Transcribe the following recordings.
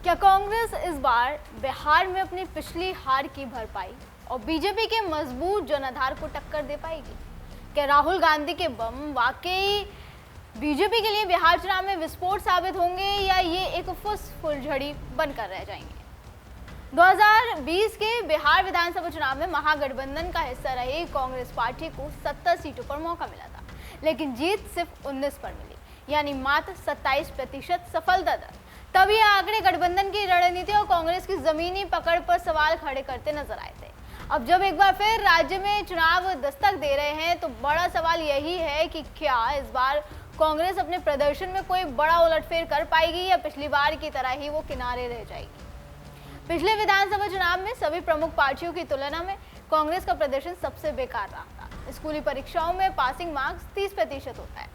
क्या कांग्रेस इस बार बिहार में अपनी पिछली हार की भरपाई और बीजेपी के मजबूत जनाधार को टक्कर दे पाएगी? क्या राहुल गांधी के बम वाकई बीजेपी के लिए बिहार चुनाव में विस्फोट साबित होंगे या ये एक फुलझड़ी बनकर रह जाएंगे? 2020 के बिहार विधानसभा चुनाव में महागठबंधन का हिस्सा रही कांग्रेस पार्टी को 70 सीटों पर मौका मिला था, लेकिन जीत सिर्फ 19 पर मिली, यानी मात्र 27% सफलता दर। तब ये आंकड़े गठबंधन की रणनीति और कांग्रेस की जमीनी पकड़ पर सवाल खड़े करते नजर आए थे। अब जब एक बार फिर राज्य में चुनाव दस्तक दे रहे हैं तो बड़ा सवाल यही है कि क्या इस बार कांग्रेस अपने प्रदर्शन में कोई बड़ा उलटफेर कर पाएगी या पिछली बार की तरह ही वो किनारे रह जाएगी। पिछले विधानसभा चुनाव में सभी प्रमुख पार्टियों की तुलना में कांग्रेस का प्रदर्शन सबसे बेकार रहा था। स्कूली परीक्षाओं में पासिंग मार्क्स 30% होता है,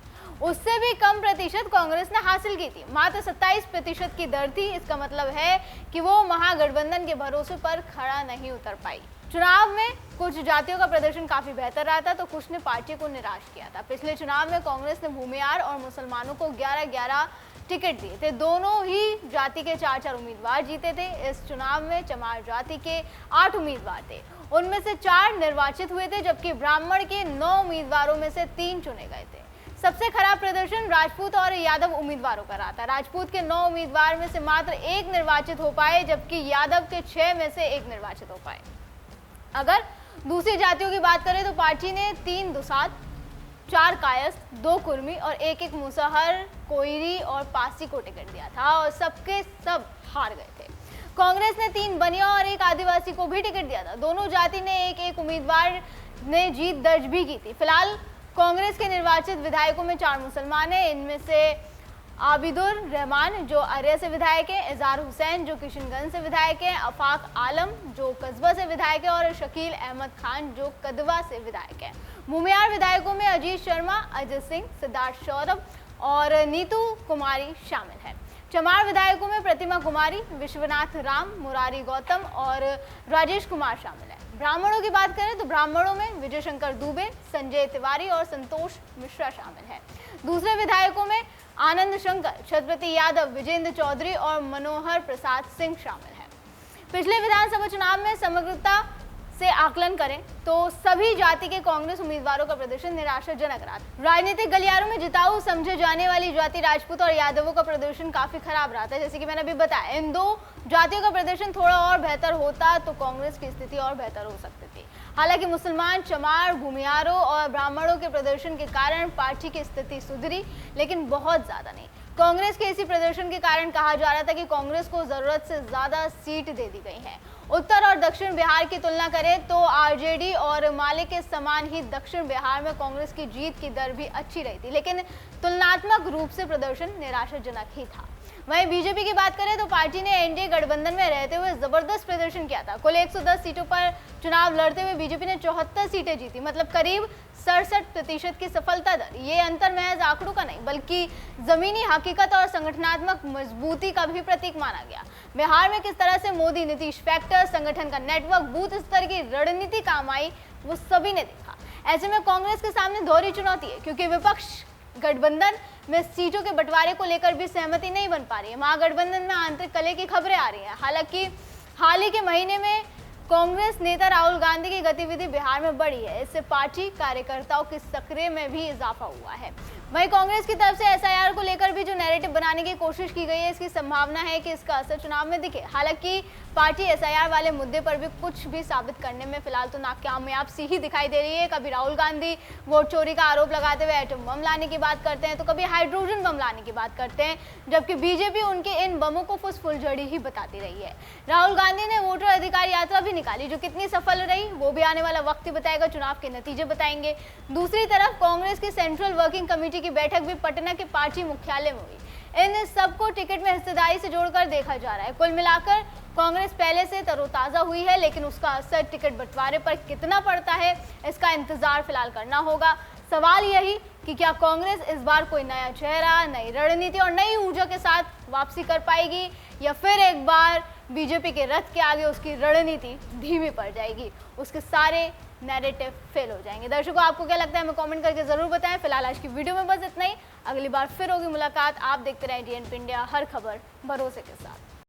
उससे भी कम प्रतिशत कांग्रेस ने हासिल की थी, मात्र 27% की दर थी। इसका मतलब है कि वो महागठबंधन के भरोसे पर खड़ा नहीं उतर पाई। चुनाव में कुछ जातियों का प्रदर्शन काफी बेहतर रहा था तो कुछ ने पार्टी को निराश किया था। पिछले चुनाव में कांग्रेस ने भूमियार और मुसलमानों को 11-11 टिकट दिए थे। दोनों ही जाति के 4-4 उम्मीदवार जीते थे। इस चुनाव में चमार जाति के 8 उम्मीदवार थे, उनमें से 4 निर्वाचित हुए थे, जबकि ब्राह्मण के 9 उम्मीदवारों में से 3 चुने गए थे। सबसे खराब प्रदर्शन राजपूत और यादव उम्मीदवारों का रहा था। राजपूत के 9 उम्मीदवार में से मात्र 1 निर्वाचित हो पाए, जबकि यादव के 6 में से 1 निर्वाचित हो पाए। अगर दूसरी जातियों की बात करें तो पार्टी ने 3 दुसाध, 4 कायस्थ, 2 कुर्मी और 1 मुसहर, कोयरी और पासी को टिकट दिया था और सबके सब हार गए थे। कांग्रेस ने 3 बनिया और 1 आदिवासी को भी टिकट दिया था। दोनों जाति ने 1-1 उम्मीदवार ने जीत दर्ज भी की थी। फिलहाल कांग्रेस के निर्वाचित विधायकों में 4 मुसलमान हैं। इनमें से आबिदुर रहमान जो अररिया से विधायक है, इजहार हुसैन जो किशनगंज से विधायक है, आफाक आलम जो कस्बा से विधायक है और शकील अहमद खान जो कदवा से विधायक है। भूमियार विधायकों में अजीत शर्मा, अजय सिंह, सिद्धार्थ सौरभ और नीतू कुमारी शामिल है। चमार विधायकों में प्रतिमा कुमारी, विश्वनाथ राम, मुरारी गौतम और राजेश कुमार शामिल है। ब्राह्मणों की बात करें तो ब्राह्मणों में विजय शंकर दुबे, संजय तिवारी और संतोष मिश्रा शामिल है। दूसरे विधायकों में आनंद शंकर, छत्रपति यादव, विजेंद्र चौधरी और मनोहर प्रसाद सिंह शामिल है। पिछले विधानसभा चुनाव में समग्रता से आकलन करें तो सभी जाति के कांग्रेस उम्मीदवारों का प्रदर्शन निराशाजनक रहा। राजनीतिक गलियारों में जिताऊ समझे जाने वाली जाति राजपूत और यादवों का प्रदर्शन काफी खराब रहा था। जैसे कि मैंने अभी बताया, इन 2 जातियों का प्रदर्शन थोड़ा और बेहतर होता तो कांग्रेस की स्थिति और बेहतर हो सकती थी। हालांकि मुसलमान, चमार, भूमियारों और ब्राह्मणों के प्रदर्शन के कारण पार्टी की स्थिति सुधरी, लेकिन बहुत ज्यादा नहीं। कांग्रेस के इसी प्रदर्शन के कारण कहा जा रहा था कि कांग्रेस को जरूरत से ज्यादा सीट दे दी गई है। उत्तर और दक्षिण बिहार की तुलना करें तो आरजेडी और माले के समान ही दक्षिण बिहार में कांग्रेस की जीत की दर भी अच्छी रही थी, लेकिन तुलनात्मक रूप से प्रदर्शन निराशाजनक ही था। वहीं बीजेपी की बात करें तो पार्टी ने एनडीए गठबंधन में रहते हुए जबरदस्त प्रदर्शन किया था। कुल 110 सीटों पर चुनाव लड़ते हुए बीजेपी ने 74 सीटें जीती, मतलब करीब 67% की सफलता दर। ये अंतर महज आंकड़ों का नहीं बल्कि जमीनी हकीकत और संगठनात्मक मजबूती का भी प्रतीक माना गया। बिहार में किस तरह से मोदी नीतीश फैक्टर, संगठन का नेटवर्क, बूथ स्तर की रणनीति काम आई, वो सभी ने देखा। ऐसे में कांग्रेस के सामने दोहरी चुनौती है, क्योंकि विपक्ष गठबंधन में सीटों के बंटवारे को लेकर भी सहमति नहीं बन पा रही है। महागठबंधन में आंतरिक कलह की खबरें आ रही हैं। हालांकि हाल ही के महीने में कांग्रेस नेता राहुल गांधी की गतिविधि बिहार में बढ़ी है। इससे पार्टी कार्यकर्ताओं की सक्रिय में भी इजाफा हुआ है। वहीं कांग्रेस की तरफ से एसआईआर को लेकर भी जो नैरेटिव बनाने की कोशिश की गई है, इसकी संभावना है कि इसका असर चुनाव में दिखे। हालांकि पार्टी एसआईआर वाले मुद्दे पर भी कुछ भी साबित करने में फिलहाल तो नाकामयाब सी ही दिखाई दे रही है। कभी राहुल गांधी वोट चोरी का आरोप लगाते हुए एटम बम लाने की बात करते हैं तो कभी हाइड्रोजन बम लाने की बात करते हैं, जबकि बीजेपी उनके इन बमों को फुसफुलझड़ी ही बताती रही है। राहुल गांधी ने वोटर अधिकार यात्रा भी निकाली, जो कितनी सफल रही वो भी आने वाला वक्त ही बताएगा, चुनाव के नतीजे बताएंगे। दूसरी तरफ कांग्रेस की सेंट्रल वर्किंग कमेटी की बैठक भी पटना के पार्टी मुख्यालय में हुई। इन सबको टिकट में हिस्सेदारी से जोड़कर देखा जा रहा है। कुल मिलाकर कांग्रेस पहले से तरोताजा हुई है, लेकिन उसका असर टिकट बंटवारे पर कितना पड़ता है, इसका इंतजार फिलहाल करना होगा। सवाल यही कि क्या कांग्रेस इस बार कोई नया चेहरा, नई रणनीति और नई ऊर्जा के साथ वापसी कर पाएगी या फिर एक बार बीजेपी के रथ के आगे उसकी रणनीति धीमी पड़ जाएगी, उसके सारे नैरेटिव फेल हो जाएंगे। दर्शकों, आपको क्या लगता है हमें कमेंट करके जरूर बताएं। फिलहाल आज की वीडियो में बस इतना ही। अगली बार फिर होगी मुलाकात। आप देखते रहें DNP इंडिया, हर खबर भरोसे के साथ।